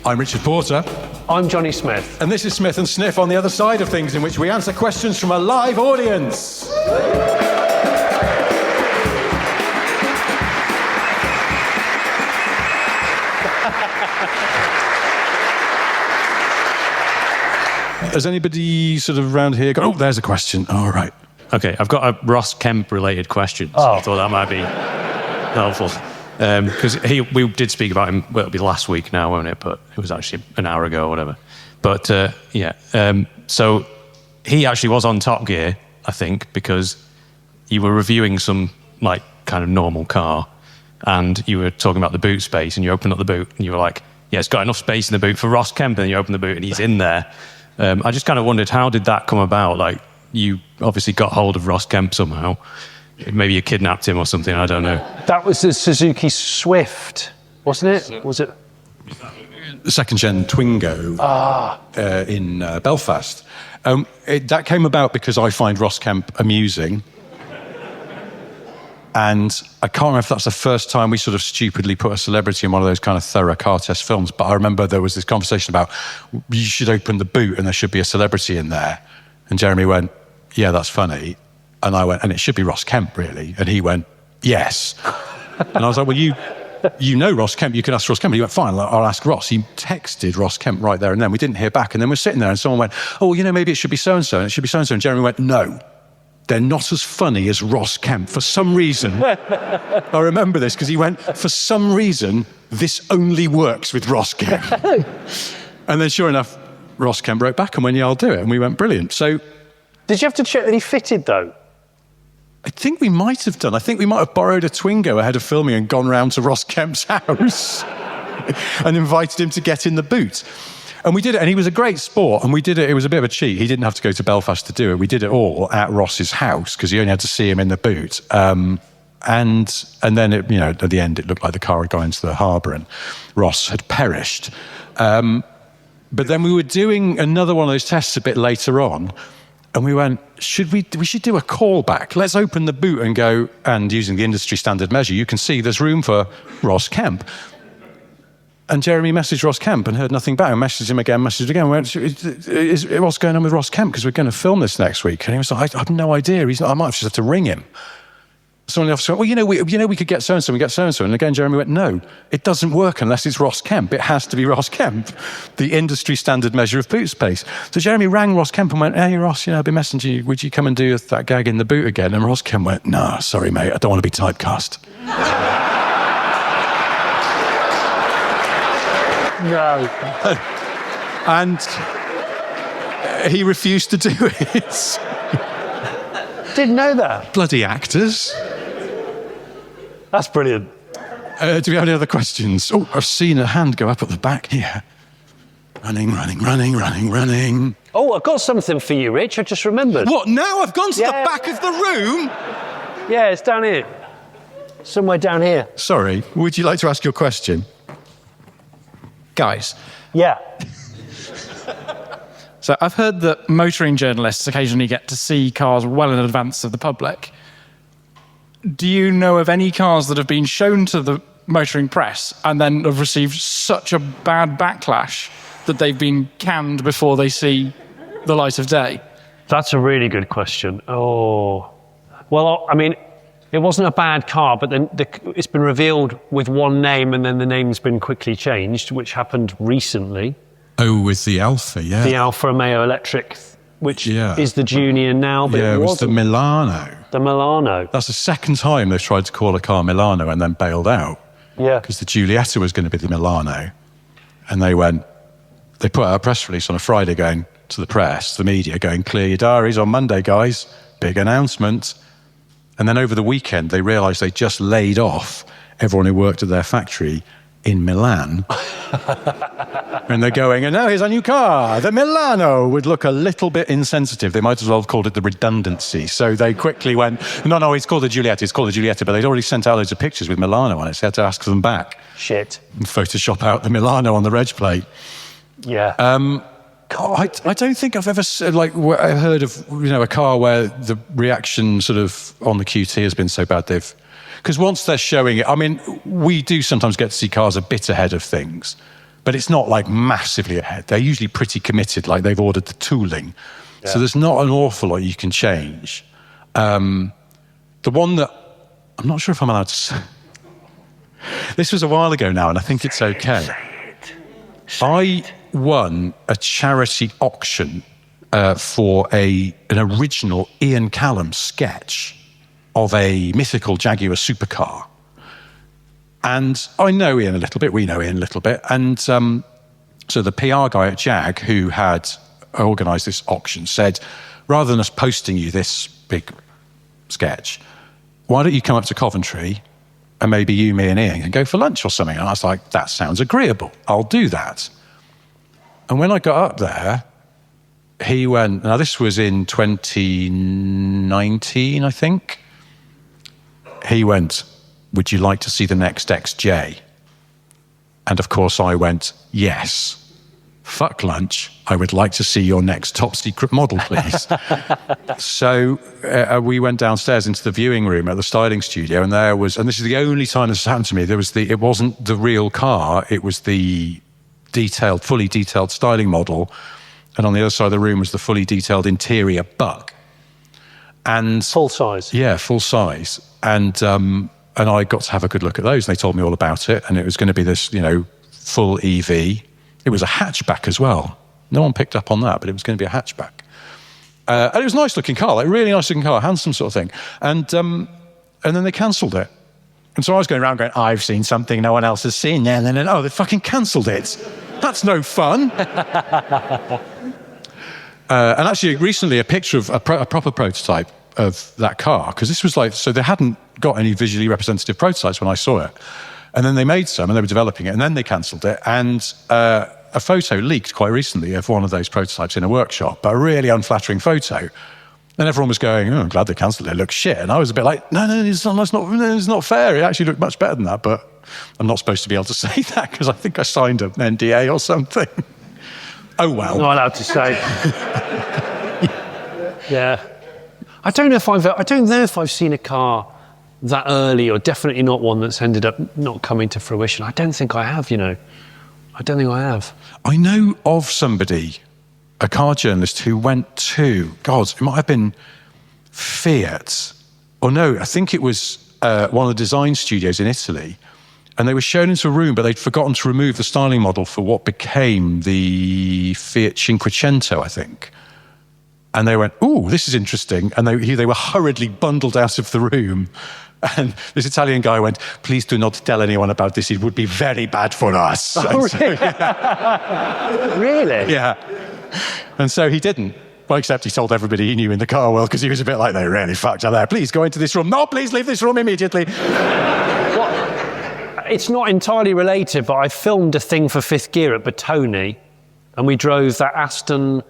I'm Richard Porter. I'm Jonny Smith. And this is Smith and Sniff on the other side of things, in which we answer questions from a live audience. Has anybody sort of around here gone, oh, there's a question. All right. Okay, I've got a Ross Kemp related question. So I thought that might be helpful. Because we did speak about him, well, it'll be last week now, won't it? But it was actually an hour ago or whatever. But so he actually was on Top Gear, I think, because you were reviewing some like kind of normal car and you were talking about the boot space and you opened up the boot and you were like, yeah, it's got enough space in the boot for Ross Kemp, and you open the boot and he's in there. I just kind of wondered, how did that come about? Like, you obviously got hold of Ross Kemp somehow. Maybe you kidnapped him or something, I don't know. That was the Suzuki Swift, wasn't it? Was it? Second-gen Twingo in Belfast. That came about because I find Ross Kemp amusing. And I can't remember if that's the first time we sort of stupidly put a celebrity in one of those kind of thorough car test films, but I remember there was this conversation about, you should open the boot and there should be a celebrity in there. And Jeremy went, yeah, that's funny. And I went, and it should be Ross Kemp, really. And he went, yes. And I was like, well, you know Ross Kemp, you can ask Ross Kemp. And he went, fine, I'll ask Ross. He texted Ross Kemp right there and then. We didn't hear back. And then we're sitting there and someone went, oh, you know, maybe it should be so-and-so, and it should be so-and-so. And Jeremy went, no, they're not as funny as Ross Kemp. For some reason, I remember this, because he went, for some reason, this only works with Ross Kemp. And then sure enough, Ross Kemp wrote back and went, yeah, I'll do it. And we went, brilliant. So, did you have to check that he fitted, though? I think we might have done. I think we might have borrowed a Twingo ahead of filming and gone round to Ross Kemp's house and invited him to get in the boot. And we did it, and he was a great sport, and we did it. It was a bit of a cheat. He didn't have to go to Belfast to do it. We did it all at Ross's house, because you only had to see him in the boot. And then, at the end, it looked like the car had gone into the harbour and Ross had perished. But then we were doing another one of those tests a bit later on, and we went, we should do a callback. Let's open the boot and go, and using the industry standard measure, you can see there's room for Ross Kemp. And Jeremy messaged Ross Kemp and heard nothing back, and messaged him again, We went, what's going on with Ross Kemp? Because we're going to film this next week. And he was like, I have no idea. I might just have to ring him. Someone in the office went, well, we could get so-and-so, we get so-and-so. And again, Jeremy went, no, it doesn't work unless it's Ross Kemp. It has to be Ross Kemp, the industry standard measure of boot space. So Jeremy rang Ross Kemp and went, hey, Ross, I've been messaging you. Would you come and do that gag in the boot again? And Ross Kemp went, no, sorry, mate, I don't want to be typecast. No. And he refused to do it. Didn't know that. Bloody actors. That's brilliant. Do we have any other questions? Oh, I've seen a hand go up at the back here. Running. Oh, I've got something for you, Rich. I just remembered. What, now I've gone to the back of the room? Yeah, it's down here. Somewhere down here. Sorry, would you like to ask your question? Guys. Yeah. So I've heard that motoring journalists occasionally get to see cars well in advance of the public. Do you know of any cars that have been shown to the motoring press and then have received such a bad backlash that they've been canned before they see the light of day? That's a really good question. Oh. Well, I mean, it wasn't a bad car, but then it's been revealed with one name and then the name's been quickly changed, which happened recently. Oh, with the Alfa, yeah. The Alfa Romeo Electric, which is the Junior now, but it was the Milano. The Milano. That's the second time they've tried to call a car Milano and then bailed out. Yeah. Because the Giulietta was going to be the Milano. And they put out a press release on a Friday going to the press, the media, going, clear your diaries on Monday, guys. Big announcement. And then over the weekend, they realised they just laid off everyone who worked at their factory in Milan. And they're going, and now here's a new car. The Milano would look a little bit insensitive. They might as well have called it the Redundancy. So they quickly went, no, it's called the Giulietta, but they'd already sent out loads of pictures with Milano on it, so they had to ask them back. Shit. And Photoshop out the Milano on the reg plate. Yeah. I don't think I've ever heard of a car where the reaction sort of on the QT has been so bad because once they're showing it, I mean, we do sometimes get to see cars a bit ahead of things, but it's not like massively ahead. They're usually pretty committed, like they've ordered the tooling. Yeah. So there's not an awful lot you can change. The one that, I'm not sure if I'm allowed to say. This was a while ago now, and I think it's okay. I won a charity auction for an original Ian Callum sketch of a mythical Jaguar supercar. And I know Ian a little bit, we know Ian a little bit. And so the PR guy at Jag, who had organised this auction, said, rather than us posting you this big sketch, why don't you come up to Coventry and maybe you, me and Ian can go for lunch or something? And I was like, that sounds agreeable. I'll do that. And when I got up there, he went, now this was in 2019, I think. He went, would you like to see the next XJ? And of course I went, yes. Fuck lunch. I would like to see your next top secret model, please. So we went downstairs into the viewing room at the styling studio, and there was, and this is the only time this happened to me, it wasn't the real car, it was the fully detailed styling model. And on the other side of the room was the fully detailed interior Buck. And full size. Yeah, full size. And I got to have a good look at those. And they told me all about it. And it was going to be this, full EV. It was a hatchback as well. No one picked up on that, but it was going to be a hatchback. And it was a nice looking car, like really nice looking car, handsome sort of thing. And then they cancelled it. And so I was going around going, I've seen something no one else has seen. And then, they fucking cancelled it. That's no fun. And actually, recently, a picture of a proper prototype of that car, because this was so they hadn't got any visually representative prototypes when I saw it. And then they made some, and they were developing it, and then they cancelled it. And a photo leaked quite recently of one of those prototypes in a workshop, but a really unflattering photo. And everyone was going, I'm glad they cancelled it. It looks shit. And I was a bit like, no, it's not fair. It actually looked much better than that. But I'm not supposed to be able to say that because I think I signed an NDA or something. Oh, well. Not allowed to say. Yeah. I don't know if I've seen a car that early, or definitely not one that's ended up not coming to fruition. I don't think I have, I don't think I have. I know of somebody, a car journalist, who went to, it might have been Fiat, or no, I think it was one of the design studios in Italy, and they were shown into a room, but they'd forgotten to remove the styling model for what became the Fiat Cinquecento, I think. And they went, ooh, this is interesting. And they were hurriedly bundled out of the room. And this Italian guy went, please do not tell anyone about this. It would be very bad for us. Oh, really? So, yeah. Really? Yeah. And so he didn't. Well, except he told everybody he knew in the car world, because he was a bit like, they really fucked up there. Please go into this room. No, please leave this room immediately. It's not entirely related, but I filmed a thing for Fifth Gear at Batoni, and we drove that Aston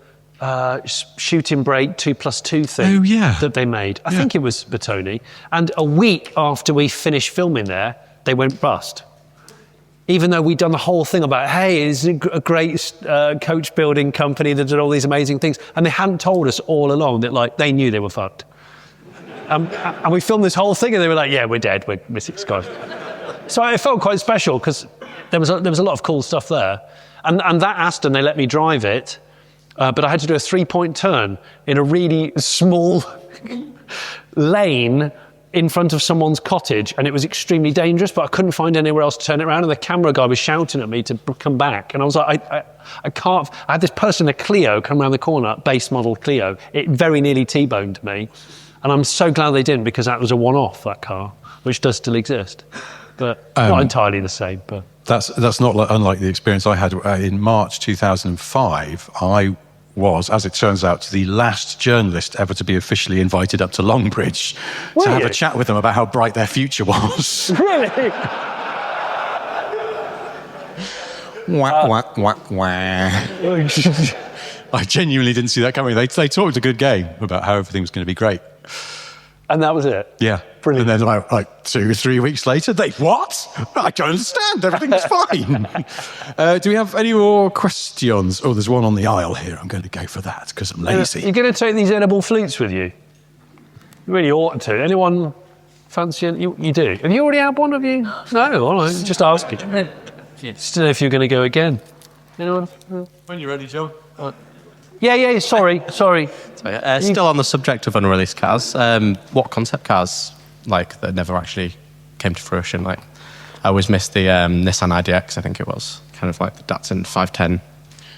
shooting brake 2+2 thing that they made. I think it was Batoni. And a week after we finished filming there, they went bust. Even though we'd done the whole thing about, hey, it's a great coach building company that did all these amazing things. And they hadn't told us all along that they knew they were fucked. And we filmed this whole thing and they were like, yeah, we're dead, we're missing guys. So it felt quite special because there was a lot of cool stuff there. And that Aston, they let me drive it. But I had to do a 3-point turn in a really small lane in front of someone's cottage, and it was extremely dangerous, but I couldn't find anywhere else to turn it around, and the camera guy was shouting at me to come back, and I was like, I can't. I had this person, a Clio, come around the corner, base model Clio. It very nearly T-boned me, and I'm so glad they didn't, because that was a one-off, that car, which does still exist, but not entirely the same, but... That's not unlike the experience I had in March 2005. I was, as it turns out, the last journalist ever to be officially invited up to Longbridge to have a chat with them about how bright their future was. Really? Wah, wah, wah, wah. I genuinely didn't see that coming. They talked a good game about how everything was going to be great. And that was it? Yeah. Brilliant. And then like 2 or 3 weeks later, what? I don't understand. Everything's fine. Do we have any more questions? Oh, there's one on the aisle here. I'm going to go for that because I'm lazy. You're going to take these edible flutes with you? You really ought to. Anyone fancy it? You do. Have you already had one, have you? No, all right. Just asking. Still, if you're going to go again. Anyone? When you're ready, Joe. Yeah, sorry. Still on the subject of unreleased cars, what concept cars, like, that never actually came to fruition? Like, I always missed the Nissan IDX, I think it was. Kind of like the Datsun 510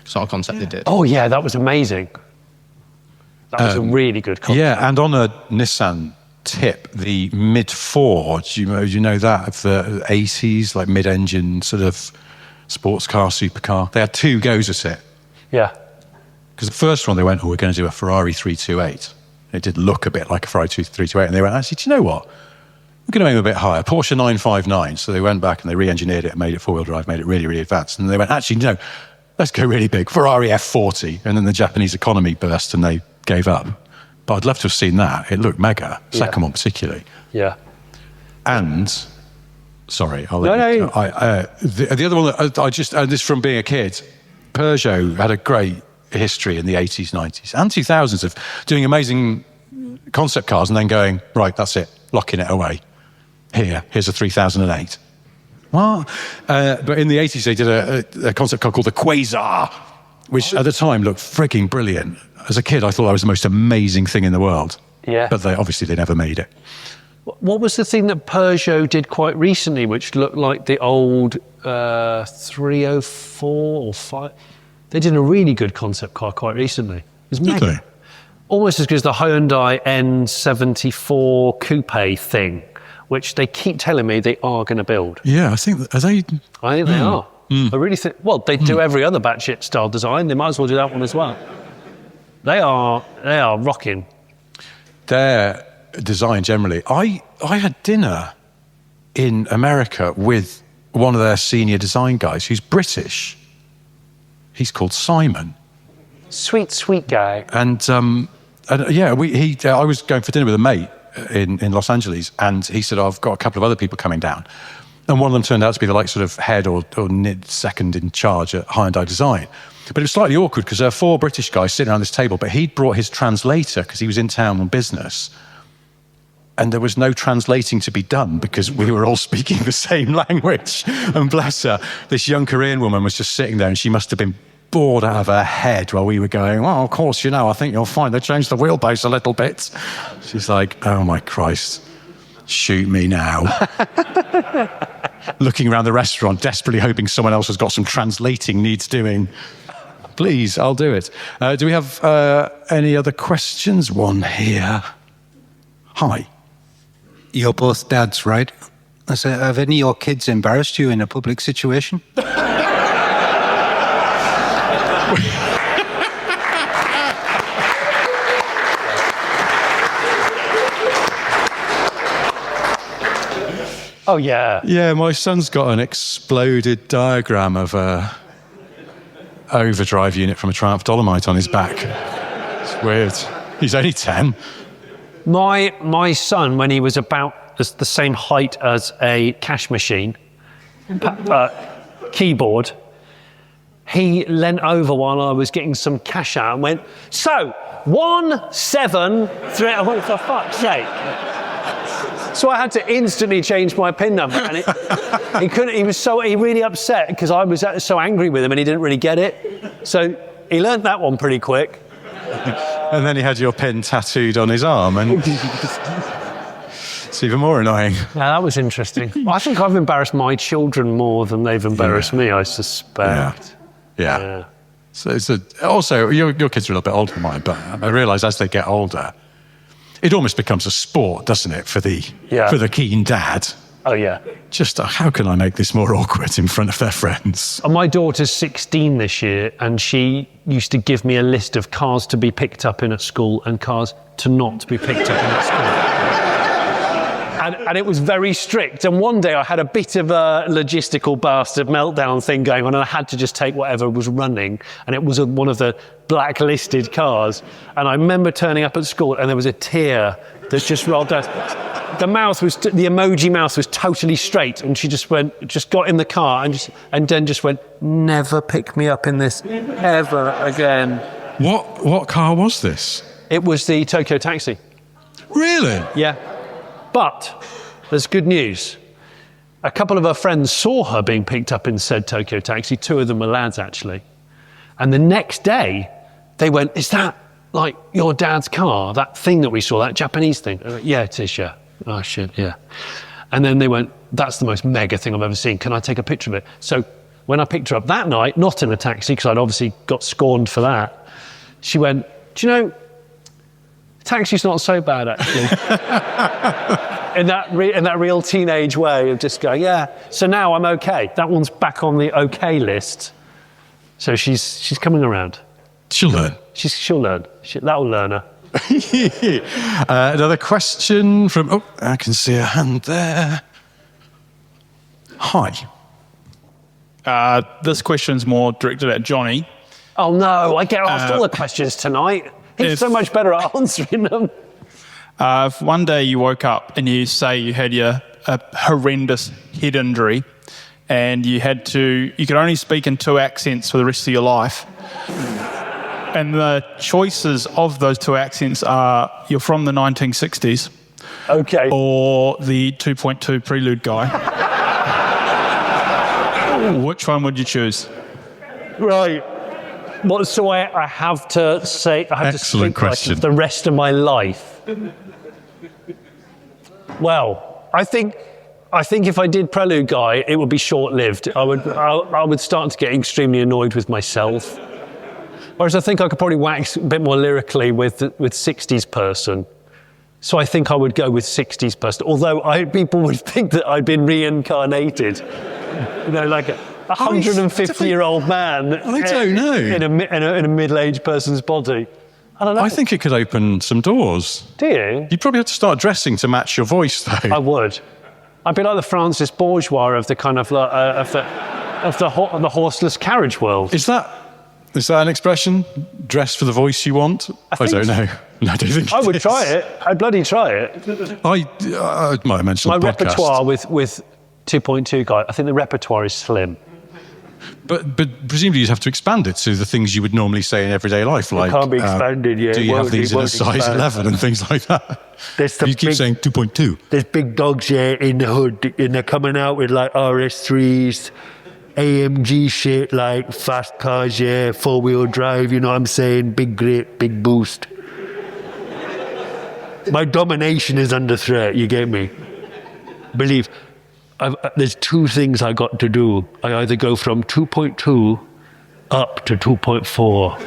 sort of concept they did. Oh, yeah, that was amazing. That was a really good concept. Yeah, and on a Nissan tip, the mid-4, do you know that, of the 80s, like mid-engine sort of sports car, supercar? They had 2 goes at it. Yeah. Because the first one, they went, we're going to do a Ferrari 328. It did look a bit like a Ferrari 328. And they went, actually, do you know what? We're going to aim a bit higher. Porsche 959. So they went back and they re-engineered it and made it four-wheel drive, made it really, really advanced. And they went, actually, no, let's go really big. Ferrari F40. And then the Japanese economy burst and they gave up. But I'd love to have seen that. It looked mega. Second one particularly. Yeah. And, sorry, I'll let you. The other one, this from being a kid, Peugeot had a great history in the 80s, 90s and 2000s of doing amazing concept cars and then going, right, that's it, locking it away. Here's a 3008. Well, but in the 80s, they did a concept car called the Quasar, which at the time looked freaking brilliant. As a kid, I thought that was the most amazing thing in the world. Yeah. But they never made it. What was the thing that Peugeot did quite recently, which looked like the old 304 or 5? They did a really good concept car quite recently. It was mega. Did they? Almost as good as the Hyundai N74 coupe thing, which they keep telling me they are going to build. Yeah, I think, are they? I think they are. I really think, well, they do every other batshit style design. They might as well do that one as well. They are rocking. Their design generally. I had dinner in America with one of their senior design guys who's British. He's called Simon. Sweet guy. And I was going for dinner with a mate in Los Angeles, and he said, I've got a couple of other people coming down. And one of them turned out to be the like sort of head or second in charge at Hyundai Design. But it was slightly awkward because there were 4 British guys sitting around this table, but he'd brought his translator because he was in town on business. And there was no translating to be done because we were all speaking the same language. And bless her, this young Korean woman was just sitting there and she must have been bored out of her head while we were going, well, of course, I think you'll find they changed the wheelbase a little bit. She's like, oh my Christ, shoot me now. Looking around the restaurant, desperately hoping someone else has got some translating needs doing. Please, I'll do it. Do we have any other questions? One here. Hi. You're both dads, right? I said, have any of your kids embarrassed you in a public situation? Oh, yeah. Yeah, my son's got an exploded diagram of a overdrive unit from a Triumph Dolomite on his back. It's weird. He's only 10. My son, when he was about the same height as a cash machine, keyboard, he leant over while I was getting some cash out and went, so, 173, I went, for fuck's sake. So I had to instantly change my PIN number, and he was really upset because I was so angry with him and he didn't really get it. So he learned that one pretty quick. And then he had your pin tattooed on his arm, and it's even more annoying. Yeah, that was interesting. I think I've embarrassed my children more than they've embarrassed me, I suspect. Yeah. So also, your kids are a little bit older than mine, but I realise as they get older, it almost becomes a sport, doesn't it, for the keen dad? Oh, yeah. Just how can I make this more awkward in front of their friends? My daughter's 16 this year, and she used to give me a list of cars to be picked up in at school and cars to not be picked up in at school. And it was very strict. And one day I had a bit of a logistical bastard meltdown thing going on, and I had to just take whatever was running. And it was one of the blacklisted cars. And I remember turning up at school, and there was a tear that just rolled down. The emoji mouth was totally straight, and she just got in the car and then just went, never pick me up in this ever again. What car was this? It was the Tokyo Taxi. Really? Yeah. But there's good news. a couple of her friends saw her being picked up in said Tokyo taxi. 2 of them were lads, actually. And the next day, they went, is that like your dad's car? That thing that we saw, that Japanese thing? I went, yeah, it is, yeah. Oh, shit, yeah. And then they went, that's the most mega thing I've ever seen. Can I take a picture of it? So when I picked her up that night, not in a taxi, because I'd obviously got scorned for that, she went, do you know, taxi's not so bad, actually. in that real teenage way of just going, yeah. So now I'm okay. That one's back on the okay list. So she's coming around. She'll learn. She'll learn. That'll learn her. Another question from... Oh, I can see a hand there. Hi. This question's more directed at Jonny. Oh, no. I get asked all the questions tonight. He's so much better at answering them. If one day you woke up and you say you had a horrendous head injury and you could only speak in 2 accents for the rest of your life, and the choices of those 2 accents are you're from the 1960s, okay, or the 2.2 Prelude guy, which one would you choose? Right. So I have to say, I have Excellent to speak question. like the rest of my life. Well, I think if I did Prelude Guy, it would be short-lived. I would start to get extremely annoyed with myself. Whereas I think I could probably wax a bit more lyrically with 60s person. So I think I would go with 60s person. Although people would think that I'd been reincarnated. You know, like a 150-year-old man. I don't know. In a middle-aged person's body. I don't know. I think it could open some doors. Do you? You'd probably have to start dressing to match your voice, though. I would. I'd be like the Francis Bourgeois of the kind of of the horseless carriage world. Is that an expression? Dress for the voice you want? I don't know. No, I don't think I it would is. try it. I'd bloody try it. I might have mentioned My on the podcast. repertoire with 2.2 guy, I think the repertoire is slim. But presumably you'd have to expand it to the things you would normally say in everyday life, like can't be expanded, yeah. do you have these in a won't size expand. 11 and things like that? You keep big- saying 2.2. There's big dogs here in the hood, and they're coming out with like RS3s, AMG shit, like fast cars, yeah, 4-wheel drive, you know what I'm saying? Big grip, big boost. My domination is under threat, you get me? Believe, there's 2 things I got to do. I either go from 2.2 up to 2.4.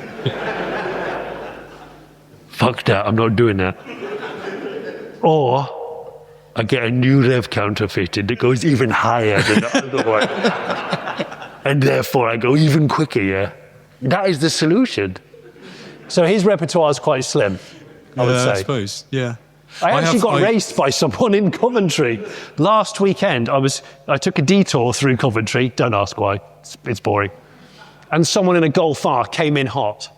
Fuck that, I'm not doing that. Or I get a new rev counter fitted that goes even higher than the other one. And therefore I go even quicker, yeah? That is the solution. So his repertoire is quite slim, I would say. I suppose, yeah. I actually got raced by someone in Coventry. Last weekend, I took a detour through Coventry. Don't ask why, it's boring. And someone in a Golf R came in hot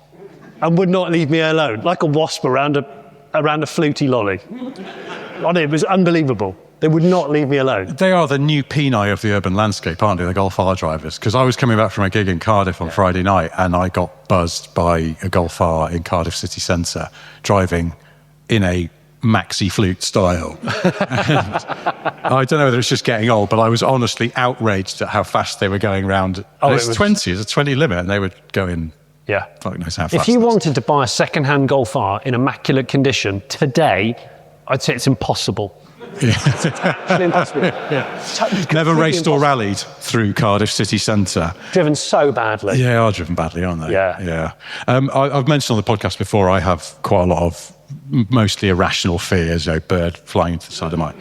and would not leave me alone, like a wasp around a fluty lolly. It was unbelievable. They would not leave me alone. They are the new Peni of the urban landscape, aren't they, the Golf R drivers? Because I was coming back from a gig in Cardiff on Friday night and I got buzzed by a Golf R in Cardiff city centre driving in a maxi flute style. I don't know whether it's just getting old, but I was honestly outraged at how fast they were going round. It's 20, it's a 20 limit, and they were going, yeah. Fuck knows how fast. If you wanted to buy a second-hand Golf R in immaculate condition today, I'd say it's impossible. It's impossible. Never raced or rallied through Cardiff city centre. Driven so badly. Yeah, they are driven badly, aren't they? Yeah. I've mentioned on the podcast before, I have quite a lot of mostly irrational fears, bird flying into the side of my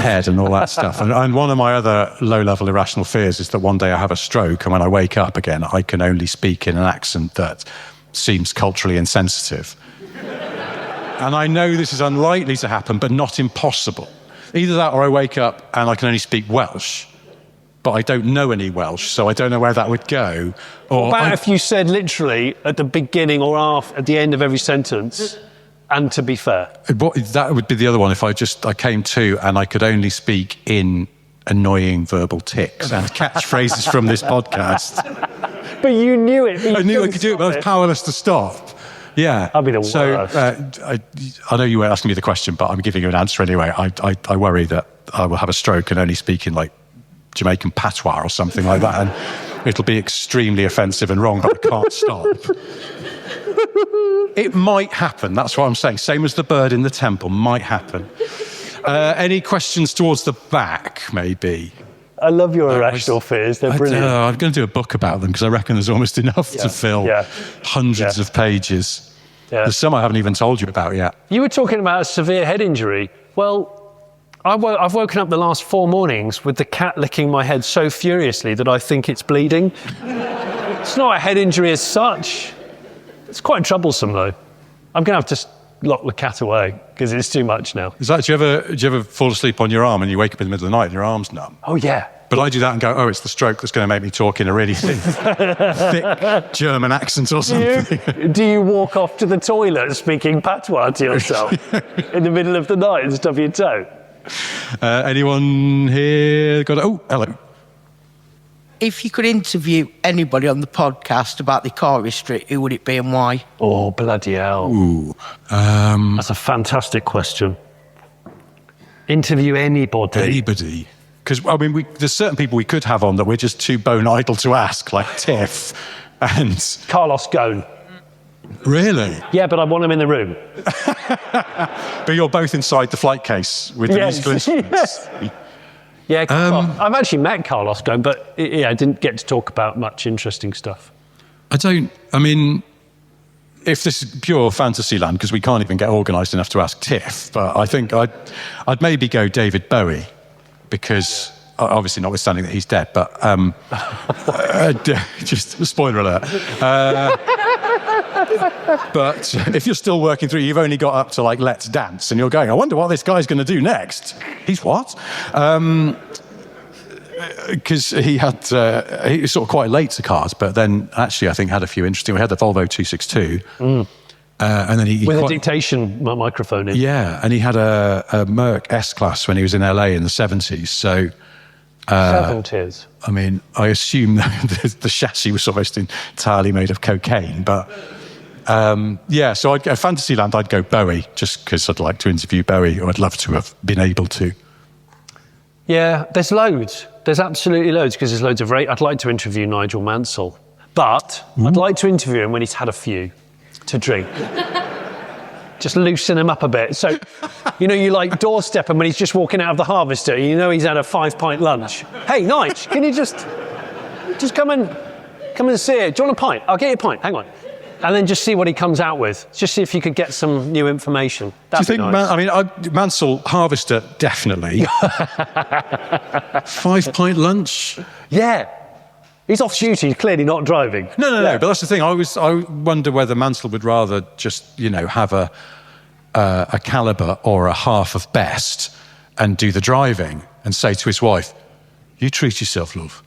head and all that stuff. And one of my other low-level irrational fears is that one day I have a stroke and when I wake up again, I can only speak in an accent that seems culturally insensitive. And I know this is unlikely to happen, but not impossible. Either that or I wake up and I can only speak Welsh, but I don't know any Welsh, so I don't know where that would go. Or what about if you said literally at the beginning or at the end of every sentence, and to be fair? That would be the other one, if I came to and I could only speak in annoying verbal tics and catchphrases from this podcast. But you knew it. I knew I could do it, but I was powerless to stop. Yeah. I'd be the worst. So I know you weren't asking me the question, but I'm giving you an answer anyway. I worry that I will have a stroke and only speak in like Jamaican patois or something like that, and it'll be extremely offensive and wrong, but I can't stop. It might happen, that's what I'm saying. Same as the bird in the temple, might happen. Any questions towards the back, maybe? I love your irrational fears. They're brilliant. I'm going to do a book about them because I reckon there's almost enough to fill hundreds of pages. Yeah. There's some I haven't even told you about yet. You were talking about a severe head injury. Well, I've woken up the last 4 mornings with the cat licking my head so furiously that I think it's bleeding. It's not a head injury as such. It's quite troublesome, though. I'm going to have to lock the cat away because it's too much now. Do you ever fall asleep on your arm and you wake up in the middle of the night and your arm's numb? Oh, yeah. But I do that and go, oh, it's the stroke that's going to make me talk in a really thick German accent or something. Do you walk off to the toilet speaking patois to yourself in the middle of the night and stub your toe? Anyone here got... Oh, hello. If you could interview anybody on the podcast about the car history, who would it be and why? Oh, bloody hell. Ooh. That's a fantastic question. Interview anybody. Anybody. Because, I mean, there's certain people we could have on that we're just too bone idle to ask, like Tiff and... Carlos Ghosn. Really? Yeah, but I want him in the room. But you're both inside the flight case with the musical instruments. Yeah, I've actually met Carlos Ghosn, but I didn't get to talk about much interesting stuff. I mean, if this is pure fantasy land, because we can't even get organised enough to ask Tiff, but I think I'd maybe go David Bowie, because obviously notwithstanding that he's dead, but just spoiler alert. But if you're still working through, you've only got up to like Let's Dance, and you're going, I wonder what this guy's going to do next. He's what? Because he was sort of quite late to cars, but then actually I think had a few interesting. We had the Volvo 262, and then he with a dictation microphone in. Yeah, and he had a Merc S-Class when he was in LA in the 70s. So. 70s. I mean, I assume that the chassis was almost entirely made of cocaine, but so I'd go Fantasyland. I'd go Bowie, just because I'd like to interview Bowie, or I'd love to have been able to. Yeah, there's loads. There's absolutely loads, because there's loads of I'd like to interview Nigel Mansell, but I'd like to interview him when he's had a few to drink. Just loosen him up a bit. So, you like doorstep him when he's just walking out of the Harvester. He's had a 5-pint lunch. Hey, Nige, can you just come and see it? Do you want a pint? I'll get you a pint. Hang on. And then just see what he comes out with. Just see if you could get some new information. That'd be nice. Mansell, Harvester, definitely. 5-pint lunch? Yeah. He's off duty, he's clearly not driving. No, but that's the thing. I wonder whether Mansell would rather just, have a Caliber or a half of best and do the driving and say to his wife, you treat yourself, love.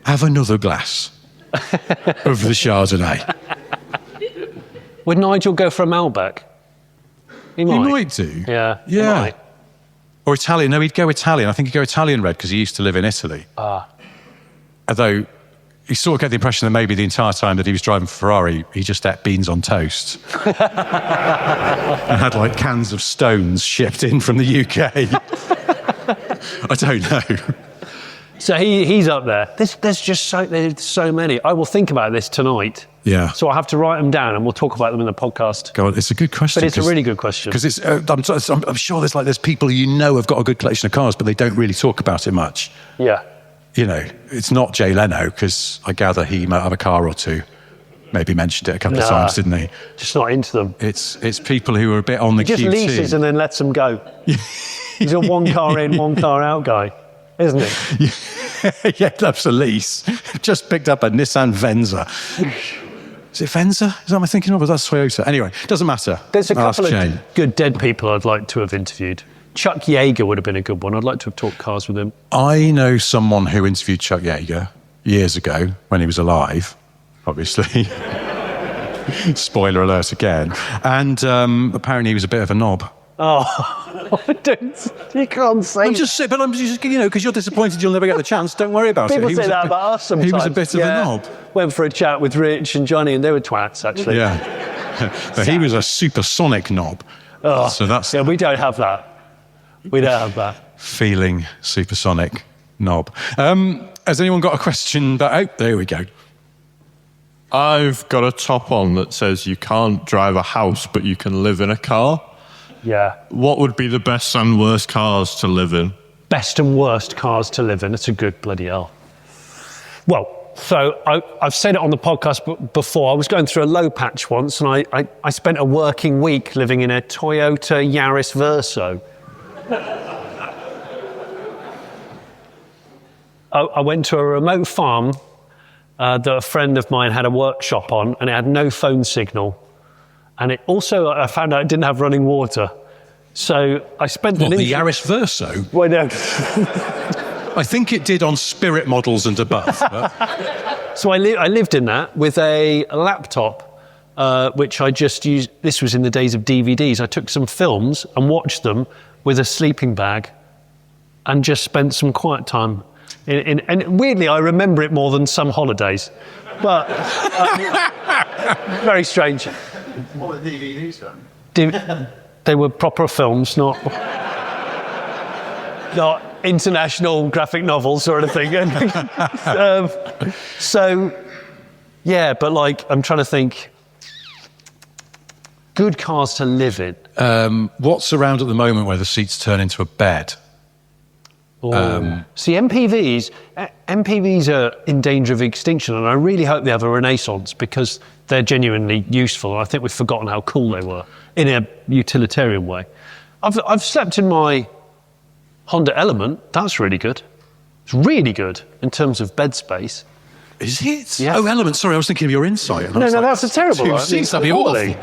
Have another glass of the Chardonnay. Would Nigel go for a Malbec? He might do. Yeah. He might. Or Italian. No, he'd go Italian. I think he'd go Italian red because he used to live in Italy. Although you sort of get the impression that maybe the entire time that he was driving Ferrari, he just ate beans on toast. And had like cans of Stones shipped in from the UK. I don't know. So he's up there. There's so many. I will think about this tonight. Yeah. So I have to write them down and we'll talk about them in the podcast. God, it's a good question. But it's a really good question. Because it's, I'm sure there's people have got a good collection of cars, but they don't really talk about it much. Yeah. It's not Jay Leno, because I gather he might have a car or two. Maybe mentioned it a couple of times, didn't he? Just not into them. It's people who are a bit on the QT. He just leases and then lets them go. He's a one car in, one car out guy, isn't he? Yeah, loves a lease. Just picked up a Nissan Venza. Is it Venza? Is that what I'm thinking of? Or is that Toyota? Anyway, doesn't matter. There's a couple of good dead people I'd like to have interviewed. Chuck Yeager would have been a good one. I'd like to have talked cars with him. I know someone who interviewed Chuck Yeager years ago when he was alive, obviously. Spoiler alert again. And apparently he was a bit of a knob. Oh, you can't say I'm just because you're disappointed you'll never get the chance. Don't worry about People it. say that about us sometimes. He was a bit of a knob. Went for a chat with Rich and Jonny and they were twats, actually. Yeah. But he was a supersonic knob. Oh, so that's... Yeah, we don't have that. We don't have that. Feeling supersonic. knob. Has anyone got a question? There we go. I've got a top on that says you can't drive a house, but you can live in a car. Yeah. What would be the best and worst cars to live in? Best and worst cars to live in. That's a good bloody hell. Well, so I've said it on the podcast before. I was going through a low patch once, and I spent a working week living in a Toyota Yaris Verso. I went to a remote farm that a friend of mine had a workshop on, and it had no phone signal. And it also, I found out it didn't have running water. So I spent the Yaris Verso? Well, no. I think it did on Spirit models and above. So I lived in that with a laptop, which I just used. This was in the days of DVDs. I took some films and watched them with a sleeping bag and just spent some quiet time. And weirdly, I remember it more than some holidays. But very strange. What were the DVDs then? They were proper films, not international graphic novels or anything. So, yeah, but like, I'm trying to think. Good cars to live in. What's around at the moment where the seats turn into a bed? See, MPVs are in danger of extinction, and I really hope they have a renaissance because they're genuinely useful. I think we've forgotten how cool they were in a utilitarian way. I've slept in my Honda Element. That's really good. It's really good in terms of bed space. Is it? Yeah. Oh, Element. Sorry, I was thinking of your Insight. No, that's a terrible one. That'd be awful.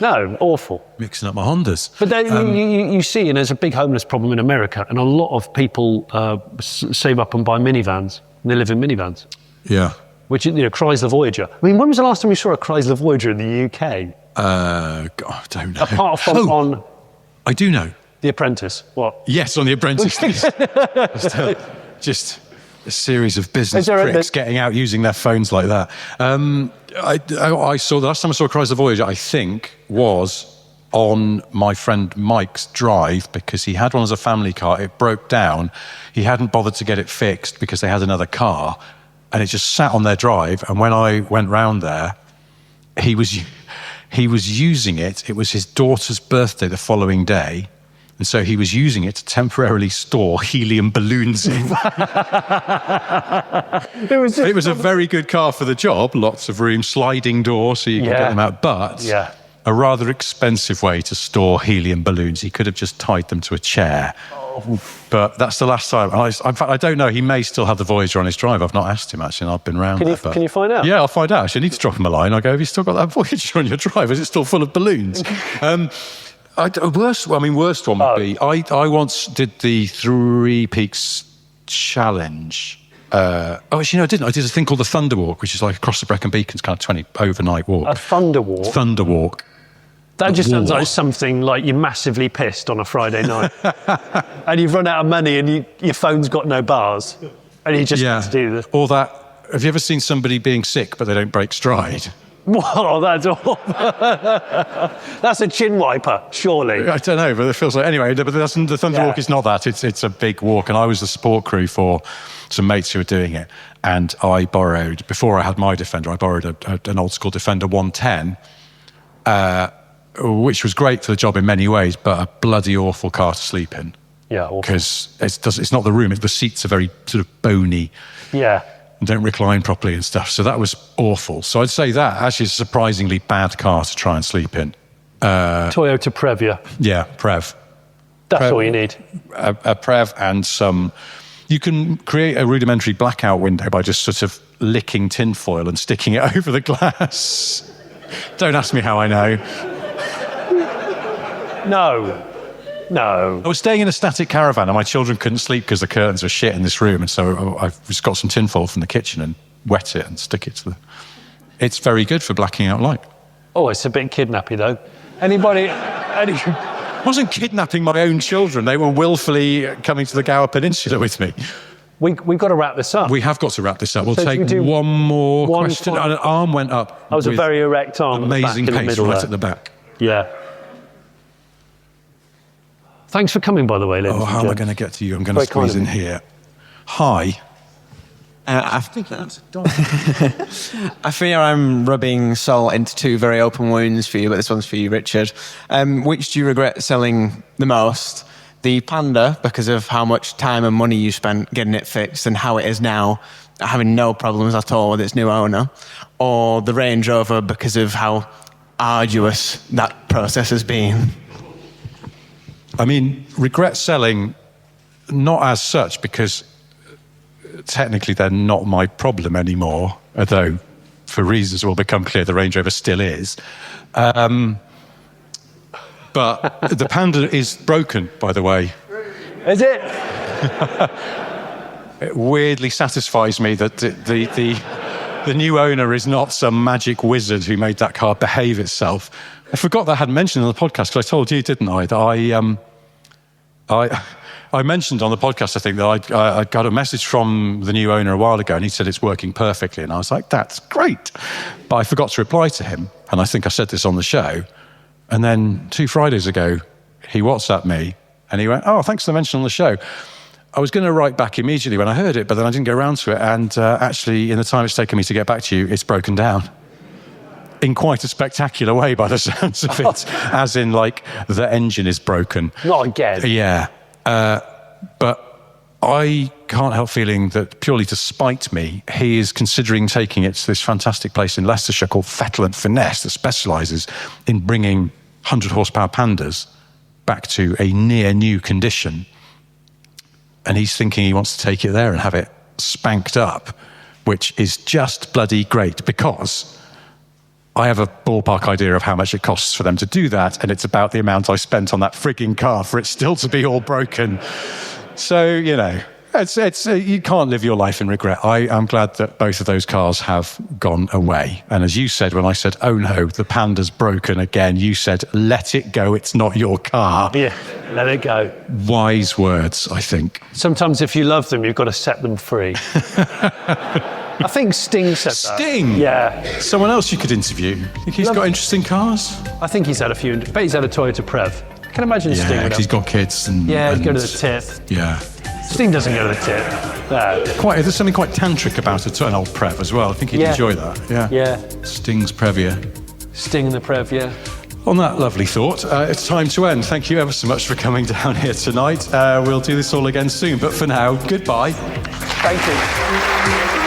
No, awful. Mixing up my Hondas. But you see, and there's a big homeless problem in America, and a lot of people save up and buy minivans, and they live in minivans. Yeah. Which, Chrysler Voyager. I mean, when was the last time you saw a Chrysler Voyager in the UK? God, I don't know. Apart from on... I do know. The Apprentice. What? Yes, on The Apprentice. just a series of business pricks getting out using their phones like that. I saw, the last time I saw a Chrysler Voyager, I think, was on my friend Mike's drive because he had one as a family car. It broke down. He hadn't bothered to get it fixed because they had another car, and it just sat on their drive. And when I went round there, he was using it. It was his daughter's birthday the following day. And so he was using it to temporarily store helium balloons in. It was a very good car for the job. Lots of room, sliding door so you can get them out. But a rather expensive way to store helium balloons. He could have just tied them to a chair. But that's the last time. In fact, I don't know. He may still have the Voyager on his drive. I've not asked him, actually, and I've been round there. Can you find out? Yeah, I'll find out. Actually, I need to drop him a line. I go, have you still got that Voyager on your drive? Is it still full of balloons? Worst one would be, I once did the Three Peaks Challenge. Actually, no, I didn't. I did a thing called the Thunder Walk, which is like across the Brecon Beacons, kind of 20 overnight walk. A Thunder Walk? Thunder Walk. That just sounds like something like you're massively pissed on a Friday night. And you've run out of money and your phone's got no bars. And you just have to do this. Or that, have you ever seen somebody being sick but they don't break stride? Wow, that's awful. That's a chin wiper, surely. I don't know, but it feels like... Anyway, but the Thunder Walk is not that. It's a big walk, and I was the support crew for some mates who were doing it, and I borrowed, before I had my Defender, I borrowed an old-school Defender 110, which was great for the job in many ways, but a bloody awful car to sleep in. Yeah, awful. Because it's not the room, the seats are very sort of bony. Yeah. And don't recline properly and stuff. So that was awful. So I'd say that actually is a surprisingly bad car to try and sleep in. Toyota Previa. Yeah, Prev. That's all you need. A Prev and some... You can create a rudimentary blackout window by just sort of licking tinfoil and sticking it over the glass. Don't ask me how I know. No. I was staying in a static caravan and my children couldn't sleep because the curtains were shit in this room, and so I just got some tinfoil from the kitchen and wet it and stick it to the... It's very good for blacking out light. Oh, it's a bit kidnappy, though. I wasn't kidnapping my own children. They were willfully coming to the Gower Peninsula with me. We've got to wrap this up. We have got to wrap this up. We'll So take one more question. An arm went up. That was a very erect arm. Amazing at the back, in the pace middle right there. at the back. Yeah. Thanks for coming, by the way, ladies. Oh, how am I going to get to you? I'm going to squeeze in here. Hi. I think that's I fear I'm rubbing salt into two very open wounds for you, but this one's for you, Richard. Which do you regret selling the most? The Panda, because of how much time and money you spent getting it fixed and how it is now, having no problems at all with its new owner, or the Range Rover because of how arduous that process has been? I mean, regret selling, not as such, because technically they're not my problem anymore, although for reasons will become clear, the Range Rover still is. But the Panda is broken, by the way. Is it? It weirdly satisfies me that the new owner is not some magic wizard who made that car behave itself. I forgot that I hadn't mentioned on the podcast, because I told you, didn't I, that I mentioned on the podcast, I think, that I got a message from the new owner a while ago, and he said it's working perfectly. And I was like, that's great. But I forgot to reply to him. And I think I said this on the show. And then 2 Fridays ago, he WhatsApped me, and he went, oh, thanks for the mention on the show. I was going to write back immediately when I heard it, but then I didn't get around to it. And actually, in the time it's taken me to get back to you, it's broken down. In quite a spectacular way, by the sounds of it. As in, like, the engine is broken. Not again. Yeah. But I can't help feeling that purely to spite me, he is considering taking it to this fantastic place in Leicestershire called Fettle and Finesse that specialises in bringing 100 horsepower Pandas back to a near new condition. And he's thinking he wants to take it there and have it spanked up, which is just bloody great, because I have a ballpark idea of how much it costs for them to do that, and it's about the amount I spent on that frigging car for it still to be all broken. So, you know, it's you can't live your life in regret. I am glad that both of those cars have gone away. And as you said, when I said, oh no, the Panda's broken again, you said, let it go, it's not your car. Yeah, let it go. Wise words, I think. Sometimes if you love them, you've got to set them free. I think Sting said that. Sting? Yeah. Someone else you could interview. Think he's got interesting cars? I think he's had a few. I bet he's had a Toyota Prev. I can imagine Sting. Yeah, because he's got kids. And he'd go to the tip. Yeah. Sting doesn't go to the tip. No. There's something quite tantric about an old Prev as well. I think he'd enjoy that. Yeah. Yeah. Sting's Previa. Sting and the Prev, yeah. On that lovely thought, it's time to end. Thank you ever so much for coming down here tonight. We'll do this all again soon. But for now, goodbye. Thank you.